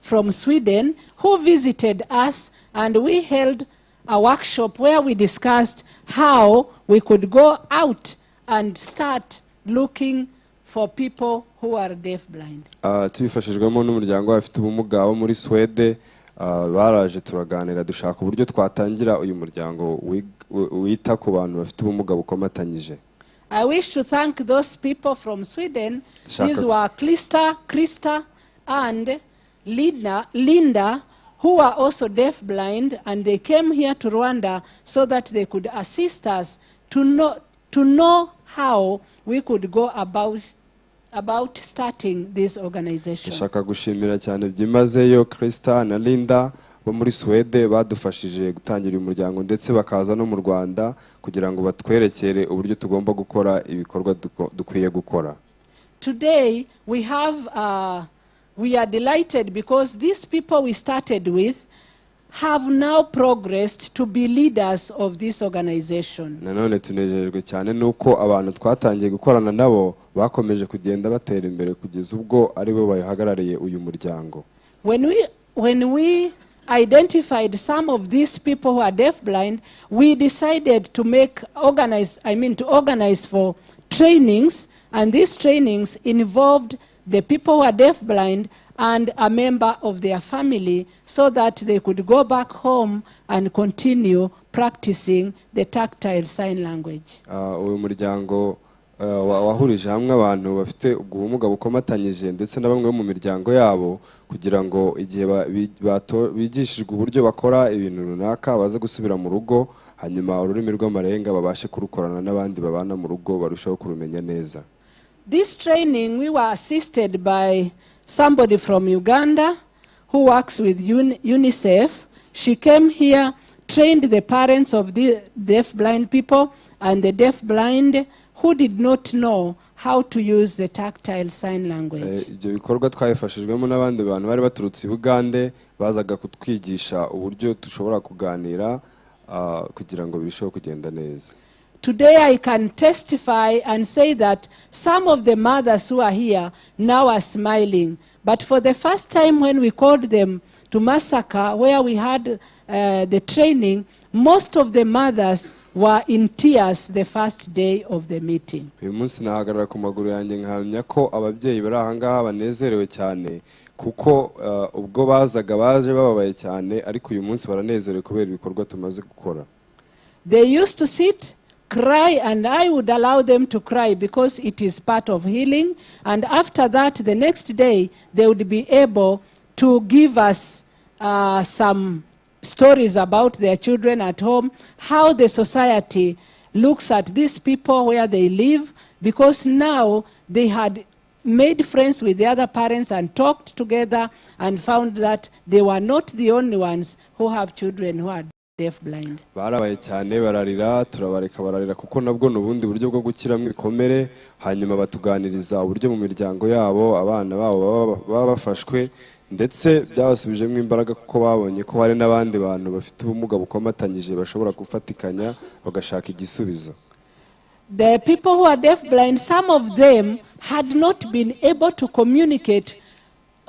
from Sweden who visited us, and we held a workshop where we discussed how we could go out and start looking for people who are deaf-blind. Tubifashijwemo n'umuryango w'abafite ubumuga wo muri Swede, baraje turaganira dushaka uburyo twatangira uyu muryango wita ku bantu bafite ubumuga bukomatanyije. I wish to thank those people from Sweden. These were Krista and Linda, who are also deaf-blind, and they came here to Rwanda so that they could assist us to know how we could go about starting this organization. Ndashaka gushimira cyane byimazeyo Krista na Linda bo muri Swede badufashije gutangira uyu muryango ndetse bakaza no mu Rwanda kugira ngo batwerekere uburyo tugomba gukora ibikorwa dukwiye gukora. Today we are delighted because these people we started with have now progressed to be leaders of this organization. Nanone tunejejwe cyane nuko abantu twatangiye gukorana nabo bakomeje kugenda batera imbere kugeza ubwo ari bo bayihagarariye uyu muryango. When we identified some of these people who are deaf-blind, we decided to organize for trainings, and these trainings involved the people who are deaf-blind and a member of their family so that they could go back home and continue practicing the tactile sign language. Uyu muryango wahurije hamwe abantu bafite ubumuga bukomatanyije ndetse na bamwe mu miryango yabo kugira ngo igihe bigishijwe uburyo bakora ibintu runaka baza gusubira mu rugo hanyuma ururimi rw'amarenga babashe kurukorana n'abandi babana mu rugo barushaho kurumenya neza. This training we were assisted by somebody from Uganda who works with UNICEF. She came here, trained the parents of the deaf-blind people and the deaf-blind who did not know how to use the tactile sign language. Ibyo bikorwa twayifashijwemo n'abandi bantu bari baturutse i Bugande bazaga kutwigisha uburyo dushobora kuganira kugira ngo birusheho kugenda neza. Today I can testify and say that some of the mothers who are here now are smiling. But for the first time when we called them to Masaka, where we had the training, most of the mothers were in tears the first day of the meeting. Uyu munsi nahagarara ku maguru yanjye nkahamya ko ababyeyi bari aha ngaha banezerewe cyane kuko ubwo bazaga baje bababaye cyane ariko uyu munsi baranezerewe kubera ibikorwa tumaze gukora. They used to sit, cry, and I would allow them to cry because it is part of healing, and after that the next day they would be able to give us some stories about their children at home, how the society looks at these people where they live, because now they had made friends with the other parents and talked together and found that they were not the only ones who have children who are deaf-blind. Barabaye cyane bararira turabareka bararira kuko nabwo n'ubundi buryo bwo gukiramo ibikomere hanyuma batuganiriza uburyo mu miryango yabo abana babo baba bafashwe ndetse byabasubijemo imbaraga kuko babonye ko hari n'abandi bantu bafite ubumuga bukomatanyije bashobora gufatikanya bagashaka igisubizo. The people who are deaf-blind, some of them had not been able to communicate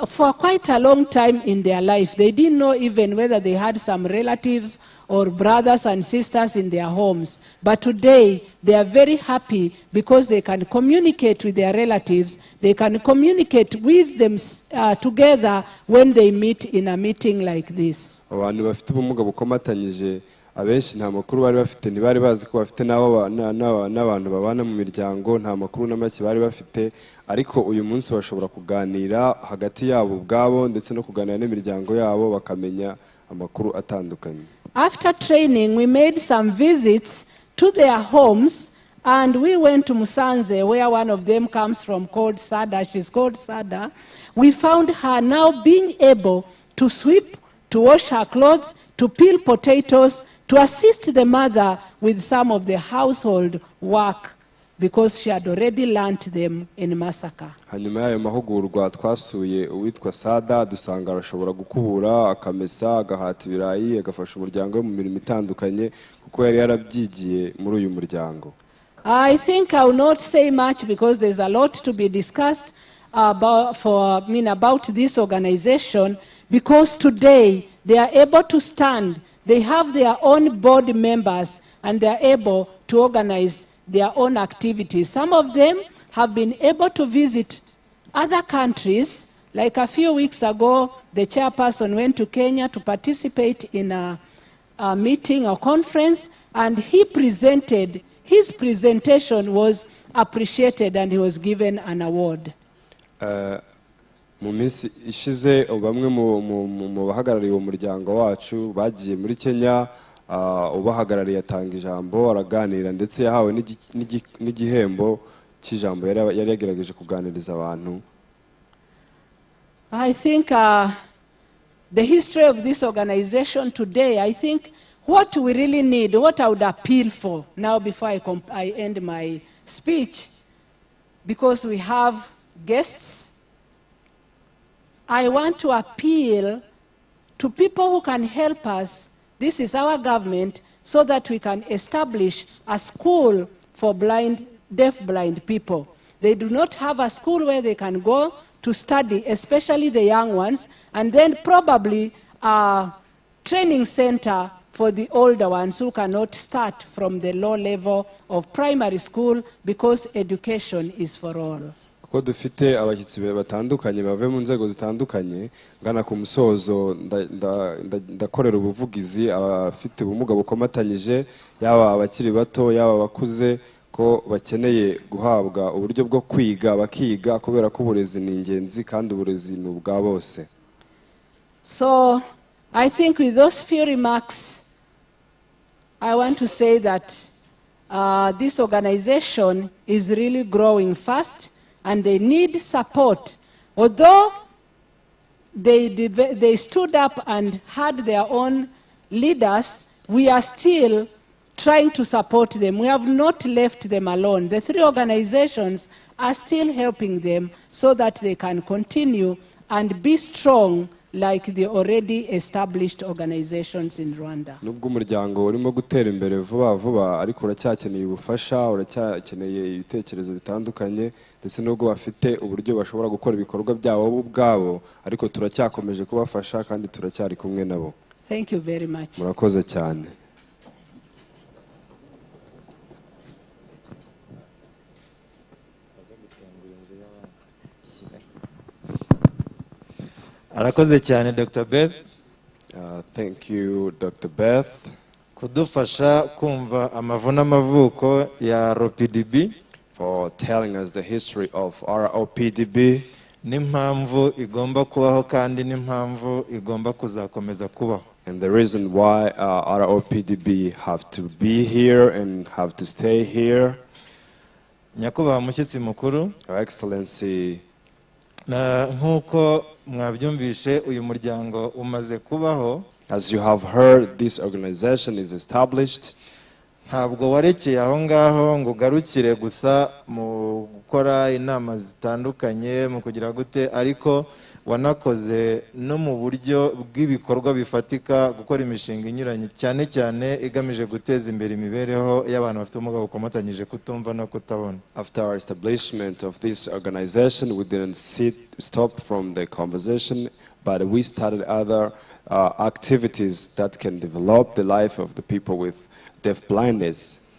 for quite a long time in their life. They didn't know even whether they had some relatives or brothers and sisters in their homes. But today, they are very happy because they can communicate with their relatives. They can communicate with them together when they meet in a meeting like this. Abantu bafite ubumuga bukomatanyije abenshi nta makuru bari bafite ntibari bazi ko bafite n'abantu babana mu miryango nta makuru na make bari bafite ariko uyu munsi bashobora kuganira hagati yabo ubwabo ndetse no kuganira n'imiryango yabo bakamenya amakuru atandukanye. After training we made some visits to their homes and we went to Musanze where one of them comes from called Sada. She's called Sada. We found her now being able to sweep, to wash her clothes, to peel potatoes, to assist the mother with some of the household work because she had already learnt them in Masaka. Hanyuma y'ayo mahugurwa twasuye uwitwa Sada dusanga arashobora gukubura akamesa agahata ibirayi agafasha umuryango mu mirimo itandukanye kuko yari yarabyigiye muri uyu muryango. I think I will not say much because there's a lot to be discussed. about this organization, because today they are able to stand. They have their own board members and they are able to organize their own activities. Some of them have been able to visit other countries. Like a few weeks ago, the chairperson went to Kenya to participate in a meeting or conference, and he presented, his presentation was appreciated and he was given an award. Mu minsi ishize bamwe mu bahagarariye umuryango wacu bagiye muri Kenya, ubahagarariye atanga ijambo araganira ndetse yahawe n'igihembo cy'ijambo yari yagerageje kuganiriza abantu. I think the history of this organization today, I think what we really need, what I would appeal for now before I end my speech, because we have guests, I want to appeal to people who can help us. This is our government, so that we can establish a school for deaf-blind people. They do not have a school where they can go to study, especially the young ones, and then probably a training center for the older ones who cannot start from the low level of primary school, because education is for all. Kuko dufite abashyitsi batandukanye bave mu nzego zitandukanye, ngana ku musozo ndakorera ubuvugizi abafite ubumuga bukomatanyije, yaba abakiri bato yaba abakuze, ko bakeneye guhabwa uburyo bwo kwiga bakiga, kubera ko uburezi ni ingenzi kandi uburezi ni ubwa bose. So I think with those few remarks, I want to say that this organization is really growing fast and they need support. Although they stood up and had their own leaders, we are still trying to support them. We have not left them alone. The three organizations are still helping them so that they can continue and be strong like the already established organizations in Rwanda. Nubwo umuryango urimo gutera imbere vuba ariko uracyakeneye ubufasha, uracyakeneye ibitekerezo bitandukanye, ndetse nubwo bafite uburyo bashobora gukora ibikorwa byabo ubwabo, ariko turacyakomeje kubafasha kandi turacyari kumwe nabo. Thank you very much. Murakoze cyane. Arakoze cyane Dr. Beth. Thank you Dr. Beth. Kudufasha kumva amavu n'amavuko ya ROPDB. For telling us the history of ROPDB. N'impamvu igomba kubaho kandi n'impamvu igomba kuzakomeza kubaho. And the reason why ROPDB have to be here and have to stay here. Nyakubahwa mushyitsi mukuru. Your Excellency. Nkuko mwabyumvishe uyu muryango umaze kubaho. As you have heard, this organization is established. Ntabwo warekeye aho ngaho ngo ugarukire gusa mu gukora inama zitandukanye mu kugira gute, ariko wanakoze no mu buryo bw'ibikorwa bifatika, gukora imishinga inyuranye cyane cyane igamije guteza imbere imibereho y'abantu bafite ubumuga bukomatanyije kutumva no kutabona. After our establishment of this organization, we didn't stop from the conversation, but we started other activities that can develop the life of the people with deaf-blindness.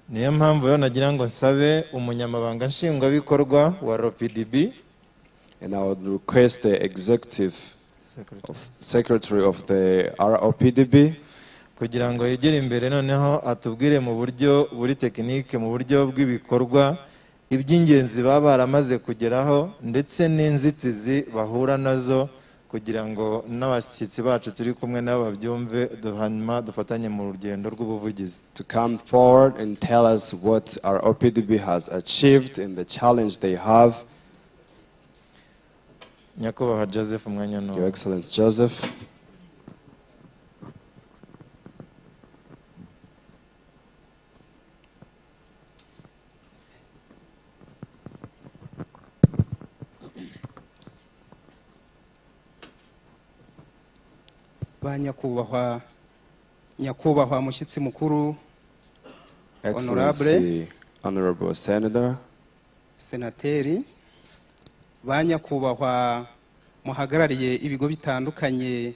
Niyo mpamvu rero nagira ngo nsabe umunyamabanga nshingwabikorwa wa ROPDB. And I would request the executive secretary of the ROPDB kugira ngo yegere imbere noneho atubwire mu buryo buri tekinike, mu buryo bw'ibikorwa iby'ingenzi baba baramaze kugeraho ndetse n'inzitizi bahura nazo, kugira ngo n'abashyitsi bacu turi kumwe nabo babyumve, hanyuma dufatanye mu rugendo rw'ubuvugizi. To come forward and tell us what ROPDB has achieved and the challenge they have. Nyakubahwa Joseph umwanya no. Your Excellency Joseph. Ba nyakubahwa mushyitsi mukuru, Excellency Honorable Senator, Senateri, banyakubahwa muhagarariye ibigo bitandukanye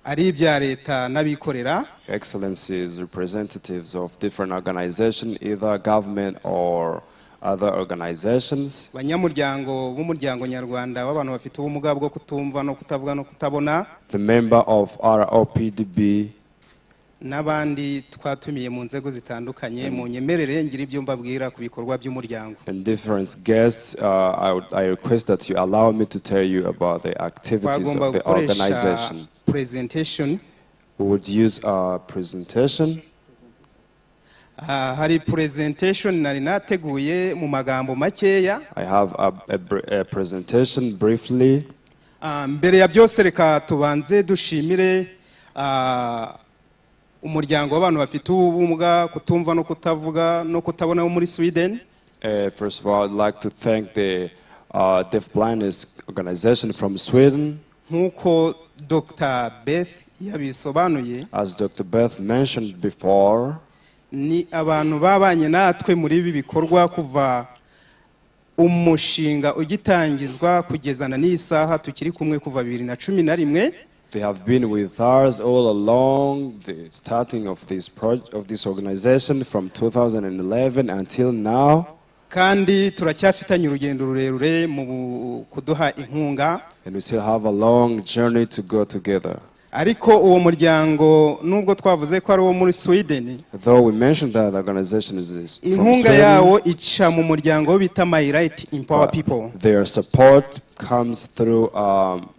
ari ibya leta n'abikorera, Excellencies, representatives of different organizations, either government or other organizations, banyamuryango b'umuryango nyarwanda w'abantu bafite ubumuga bwo kutumva no kutavuga no kutabona, the member of ROPDB, n'abandi twatumiye mu nzego zitandukanye, mu nyemerere ngira ibyo mbabwira ku bikorwa by'umuryango. and different guests. I request that you allow me to tell you about the activities Twagomba of the gukoresha organization. presentation. We would use a presentation. Hari presentation nari nateguye mu magambo makeya. I have a presentation briefly. Mbere ya byose reka tubanze dushimire umuryango w'abantu bafite ubumuga kutumva no kutavuga no kutabona wo muri Sweden. First of all, I'd like to thank the Deaf-blindness organization from Sweden. Nkuko Dr. Beth yabisobanuye, As Dr. Beth mentioned before, ni abantu babanye natwe muri ibi bikorwa kuva umushinga ugitangizwa kugezana n'isaha tukiri kumwe kuva 2011. they have been with us all along the starting of this organization from 2011 until now. Kandi turacyafitanye urugendo rurerure mu kuduha inkunga. And we still have a long journey to go together. Ariko uwo muryango nubwo twavuze ko ari uwo muri Sweden, Though we mentioned that the organization is from inkunga Sweden, yawo ica mu muryango bita My Right Empower People. their support comes through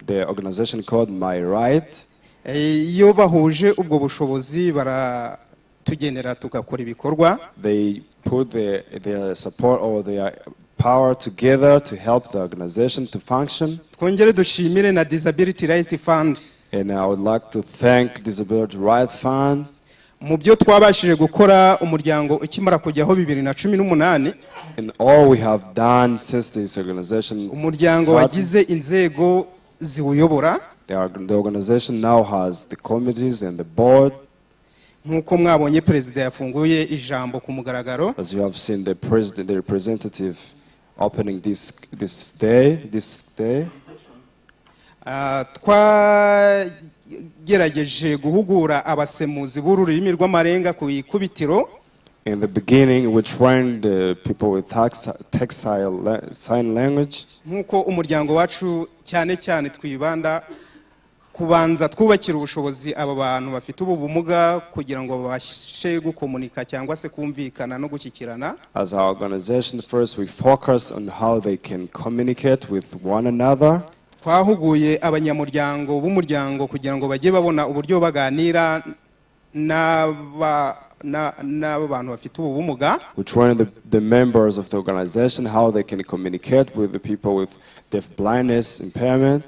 the organization called My Right. Iyo bahuje ubwo bushobozi baratugenera tugakora ibikorwa. They put their support or their power together to help the organization to function. Twongere dushimire na Disability Rights Fund. And I would like to thank Disability Rights Fund. Mu byo twabashije gukora umuryango ukimara kujyaho 2018, And all we have done since this organization umuryango started, wagize inzego ziwuyobora. the organization now has the committees and the board. Nkuko mwabonye perezida yafunguye ijambo ku mugaragaro. As you have seen the president, the representative opening this day. Twagerageje guhugura abasemuzi b'ururimi rw'amarenga ku ikubitiro. In the beginning, we trained the people with tactile sign language. Nkuko umuryango wacu cyane cyane twibanda kubanza twubakira ubushobozi aba bantu bafite ubumuga kugira ngo babashe gukomunika cyangwa se kumvikana no gushyikirana. As our organization, first we focus on how they can communicate with one another. Twahuguye abanyamuryango b'umuryango kugira ngo bajye babona uburyo baganira n'abantu bafite ubumuga. We train the members of the organization how they can communicate with the people with deaf-blindness impairment.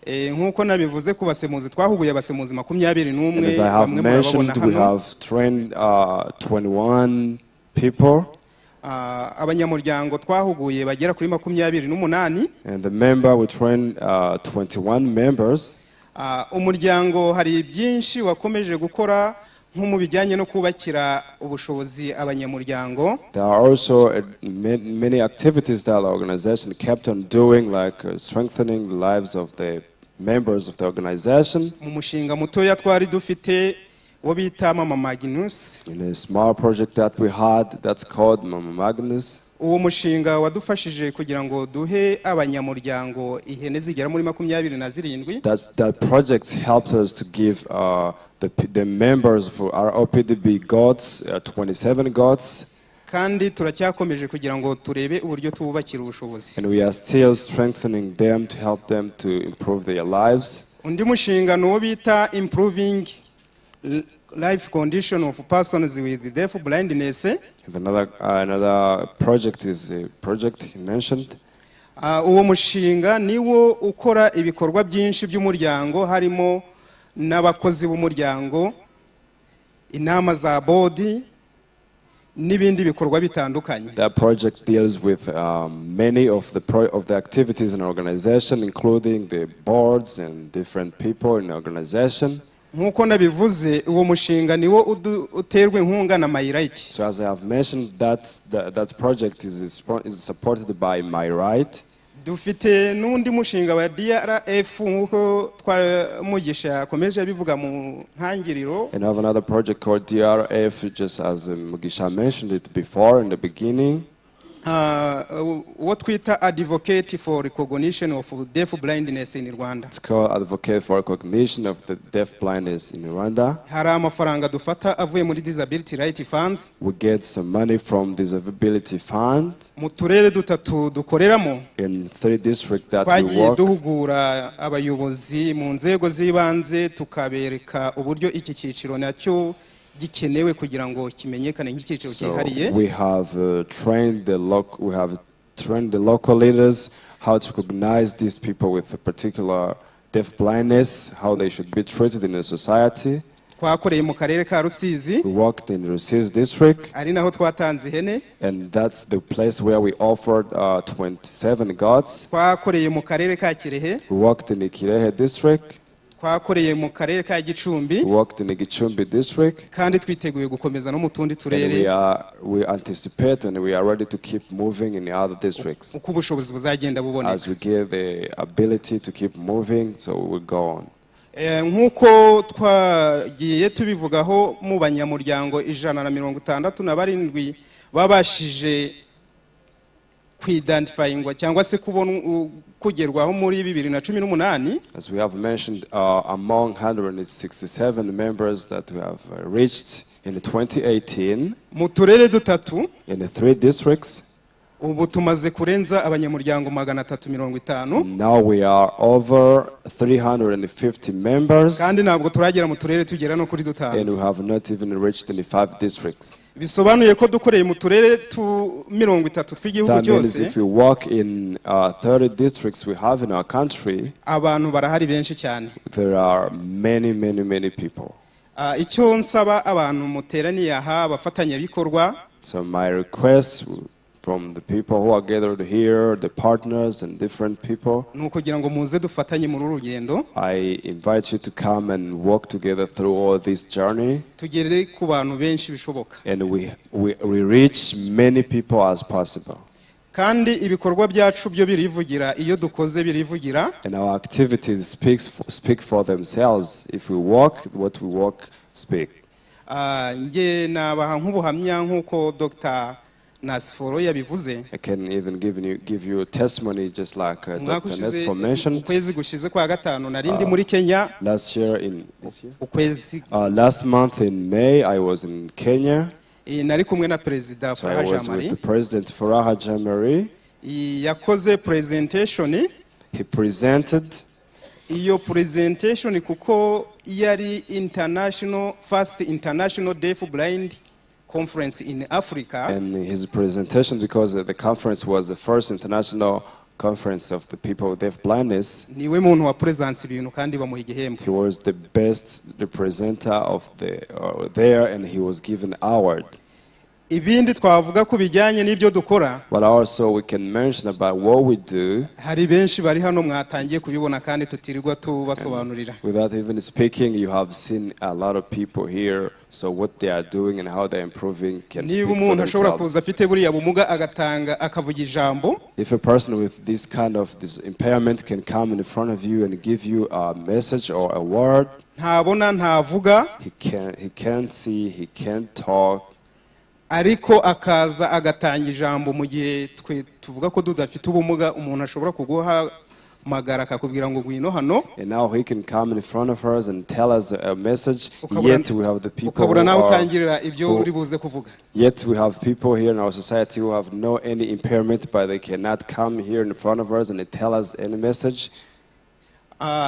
Nkuko nabivuze ku basemuzi twahuguye abasemuzi 21. And as I have mentioned, we have trained 21 people. Abanyamuryango twahuguye bagera kuri 28. And the member, we trained 21 members. Umuryango hari byinshi wakomeje gukora nko mu bijyanye no kubakira ubushobozi abanyamuryango. There are also many activities that the organization kept on doing, like strengthening the lives of the members of the organization. Mu mushinga mutoya twari dufite wo bita Mama Magnus. In a small project that we had that's called Mama Magnus. Uwo mushinga wadufashije kugira ngo duhe abanyamuryango ihene zigera muri 27. That project helped us to give the members of our OPDB goats 27 goats. Kandi turacyakomeje kugira ngo turebe uburyo tubakira ubushobozi. And we are still strengthening them to help them to improve their lives. Undi mushinga no bita Improving Life Condition of Persons with Deaf-blindness. And another project is a project he mentioned. Uwo mushinga niwo ukora ibikorwa byinshi by'umuryango harimo n'abakozi b'umuryango, inama za bodi n'ibindi bikorwa bitandukanye. That project deals with many of the activities in an organization, including the boards and different people in the organization. Nkuko nabivuze uwo mushinga niwo uterwe inkunga na My Right. So as I have mentioned, that project is supported by My Right. dufite n'undi mushinga wa DRF nk'uko Mugisha yakomeje abivuga mu ntangiriro. And I have another project called DRF, just as Mugisha mentioned it before in the beginning. What twita advocate for recognition of deaf-blindness in Rwanda. It's called Advocate for Recognition of the Deaf-blindness in Rwanda. Hari amafaranga dufata avuye muri disability right funds. We get some money from Disability Fund. Mu turere dutatu dukoreramo. In 3 districts that we Twagiye work. duhugura abayobozi mu nzego z'ibanze tukabereka uburyo iki cyiciro nacyo gikenewe kugira ngo kimenyekane nk'icyiciro cyihariye. We have trained the local leaders how to recognize these people with a particular deaf blindness, how they should be treated in the society. Twakoreye mu karere ka Rusizi. We worked in Rusizi district. Ari naho twatanze ihene. And that's the place where we offered 27 goats. Twakoreye mu karere ka Kirehe. We worked in the Kirehe district. Twakoreye mu karere ka Gicumbi. We worked in the Gicumbi district. Kandi twiteguye gukomeza no mu tundi turere. We anticipate and we are ready to keep moving in the other districts. Uko ubushobozi buzagenda buboneka. As we get the ability to keep moving, so we will go on. Nk'uko twagiye tubivugaho mu banyamuryango 167 babashije kwidentifyingwa cyangwa se kugerwaho muri 2018. As we have mentioned, among 167 members that we have reached in 2018, mu turere dutatu, in the 3 districts, ubu tumaze kurenza abanyamuryango 350. Now we are over 350 members. Kandi ntabwo turagera mu turere tugera no kuri dutanu. And we have not even reached in the 5 districts. Bisobanuye ko dukoreye mu turere 30 tw'igihugu cyose. That means if we work in 30 districts we have in our country, abantu barahari benshi cyane. There are many people. Icyo nsaba abantu muteraniye aha abafatanyabikorwa. So my request from the people who are gathered here, the partners and different people, nukugira ngo muze dufatanye muri urugendo. I invite you to come and walk together through all this journey. Tugere ku bantu benshi bishoboka. And we reach many people as possible. Kandi ibikorwa byacu byo birivugira iyo dukoze birivugira. And our activities speak for themselves. If we walk, what we walk speak. Nge nabaha nk'ubuhamya nk'uko Dr. Nasforo yabivuze. I can even give you a testimony just like Dr. Nasforo mentioned. Ukwezi gushize kwa gatanu narindi muri Kenya. Last year in ukwezi last month in May I was in Kenya. Nari kumwe na President Faraha Jamari. I was with the President Faraha Jamari. Yakoze presentation. He presented. Iyo presentation kuko yari first international deaf blind conference in Africa. And his presentation, because the conference was the first international conference of the people with deaf blindness, niwe muntu wa presence ibintu kandi bamuha igihembo. He was the best representer of there, and he was given award. Ibindi twavuga ku bijyanye n'ibyo dukora. But also we can mention about what we do. Hari benshi bari hano mwatangiye kubibona kandi tutirirwa tubasobanurira. Without even speaking, you have seen a lot of people here. So what they are doing and how they are improving can speak for umuntu ashobora kuza themselves. afite buriya bumuga agatanga akavuga ijambo. If a person with this kind of impairment can come in front of you and give you a message or a word, ntabona ntavuga, he can't see, he can't talk, ariko akaza agatanga ijambo mu gihe twe tuvuga ko tudafite ubumuga umuntu ashobora kuguha magara akakubwira ngo gwino hano. And now he can come in front of us and tell us a message. Yet we have the people Yet we have people here in our society who have no any impairment, but they cannot come here in front of us and tell us any message.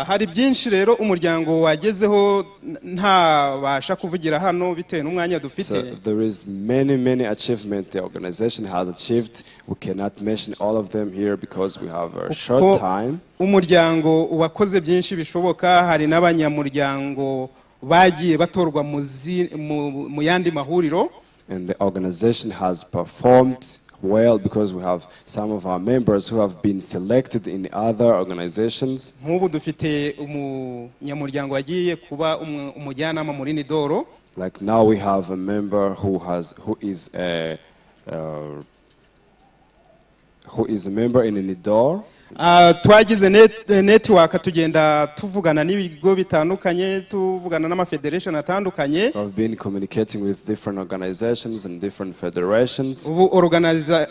Hari byinshi rero umuryango wagezeho ntabasha kuvugira hano bitewe n'umwanya dufite. So there is many achievements the organization has achieved. We cannot mention all of them here because we have a short time. Umuryango wakoze byinshi bishoboka, hari n'abanyamuryango bagiye batorwa mu yandi mahuriro. And the organization has performed well because we have some of our members who have been selected in other organizations. Nk'ubu dufite umunyamuryango wagiye kuba umujyanama muri Nidoro. Like now we have a member who is a member in Nidoro. twagize network tugenda tuvugana n'ibigo bitandukanye tuvugana n'amafederation atandukanye. We've been communicating with different organizations and different federations. Ubu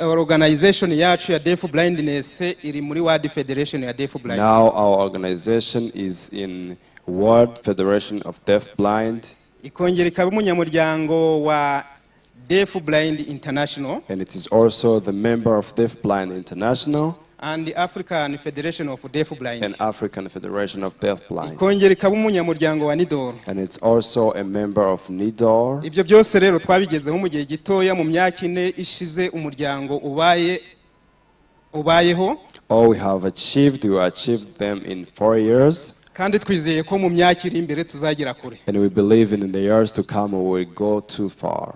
organization yacu ya Deaf-blindness iri muri World Federation ya Deaf-blind. Now our organization is in World Federation of Deaf-blind. Ikongera ikaba umunyamuryango wa Deaf-blind International. And it is also the member of Deaf-blind International. And the African Federation of Deaf-blind. And African Federation of Deaf-blind. Ikongera ikaba umunyamuryango wa NIDOR. And it's also a member of NIDOR. Ibyo byose rero twabigezeho mu gihe gitoya mu myaka 4 ishize umuryango ubayeho. All we have achieved, we achieved them in 4 years. Kandi twizeye ko mu myaka iri imbere tuzagera kure. And we believe in the years to come we will go too far.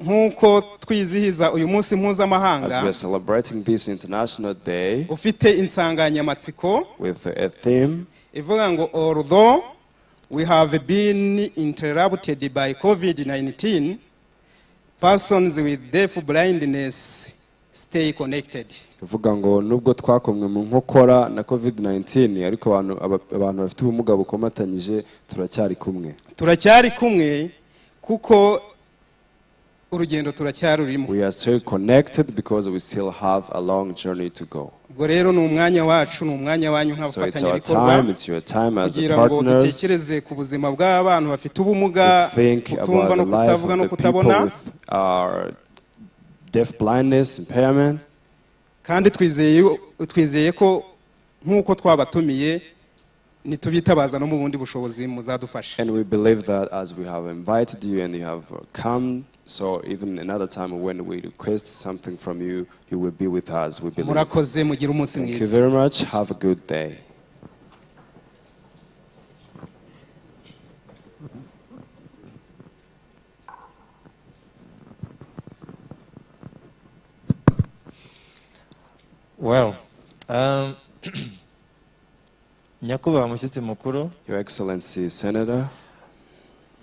Nkuko twizihiza uyu munsi mpuzamahanga. As we are celebrating this international day. Ufite insanganyamatsiko. With a theme. Ivuga ngo although we have been interrupted by COVID-19, persons with deaf-blindness stay connected. Ivuga ngo nubwo twakomwe mu nkokora na COVID-19 ariko abantu bafite ubumuga bukomatanyije turacyari kumwe kuko urugendo turacyarurimo. We are still connected because we still have a long journey to go. Ubwo rero ni umwanya wacu ni umwanya wanyu nk'abafatanyabikorwa. It's your time as a partners. Dutekereze ku buzima bw'abantu bafite ubumuga kutumva no kutavuga no kutabona. Our deaf-blindness impairment. Kandi twizeye ko nkuko twabatumiye nitubitabaza no mu bundi bushobozi muzadufasha. And we believe that as we have invited you and you have come, so even another time when we request something from you, you will be with us. We believe. Murakoze mugira umunsi mwiza. Thank you very much. Have a good day. Well, Nyakubahwa mushyitsi mukuru, Your Excellency Senator,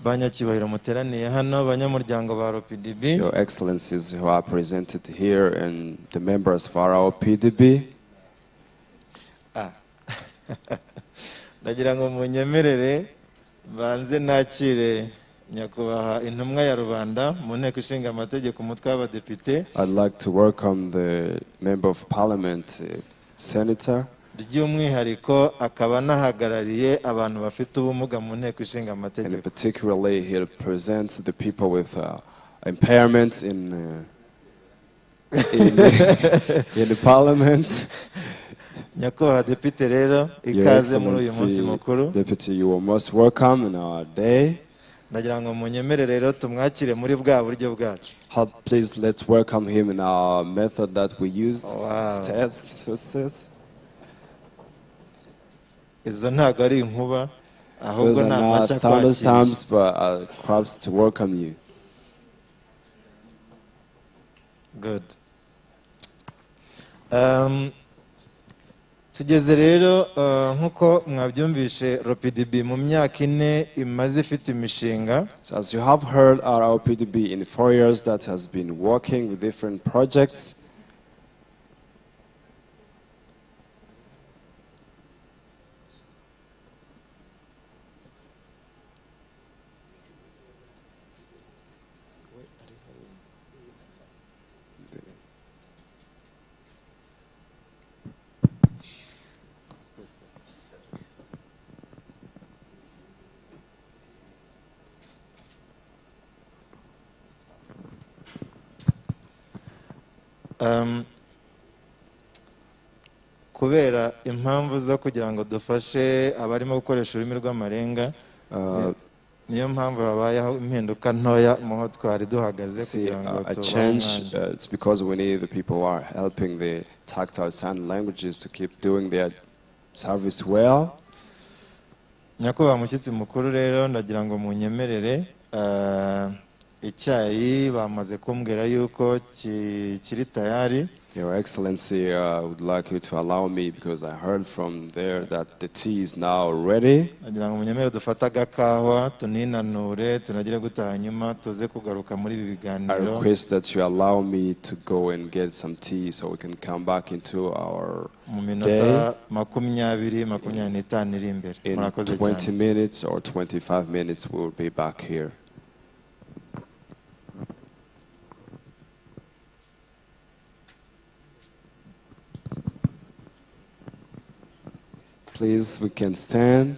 banyacyubahiro muteraniye hano abanyamuryango ba RPDB, Your Excellencies who are presented here and the members for our PDB. ndagira ngo munyemerere banze nakire nyakubahwa intumwa ya rubanda mu nteko ishinga amategeko umutwe w'abadepite. I'd like to welcome the Member of Parliament, Senator. by'umwihariko akaba nahagarariye abantu bafite ubumuga mu nteko ishinga amategeko. And particularly he represents the people with impairments in the Parliament. Nyakubahwa Depite rero ikaze muri uyu munsi mukuru. Deputy, you are most welcome in our day. ndagira ngo munyemere rero tumwakire muri bwa buryo bwacu. Please let's welcome him in our method that we used. Steps. Izo ntago ari inkuba ahubwo ni amashyi kwakira. But crowds to welcome you. Good. Tugeze rero nkuko mwabyumvishe RPDB mu myaka 4 imaze ifite imishinga. So as you have heard, our RPDB in 4 years that has been working with different projects. kubera impamvu zo kugira ngo dufashe abarimo gukoresha ururimi rw'amarenga, niyo mpamvu habayeho impinduka ntoya muho twari duhagaze kugira ngo a change. It's because we need the people who are helping the tactile sign languages to keep doing their service well. Nyakubahwa mushyitsi mukuru rero ndagira ngo munyemerere icyayi bamaze kumbwira yuko kiri tayari. Your Excellency, I would like you to allow me, because I heard from there that the tea is now ready. nagira ngo munyemere dufate agakawa tuninanure tunagire gutaha hanyuma tuze kugaruka muri ibi I biganiro request that you allow me to go and get some tea so we can come back into our mu day minota makumyabiri n'itanu iri imbere. in Murakoze 20 cyane. minutes or 25 minutes. We'll be back here. Please, we can stand.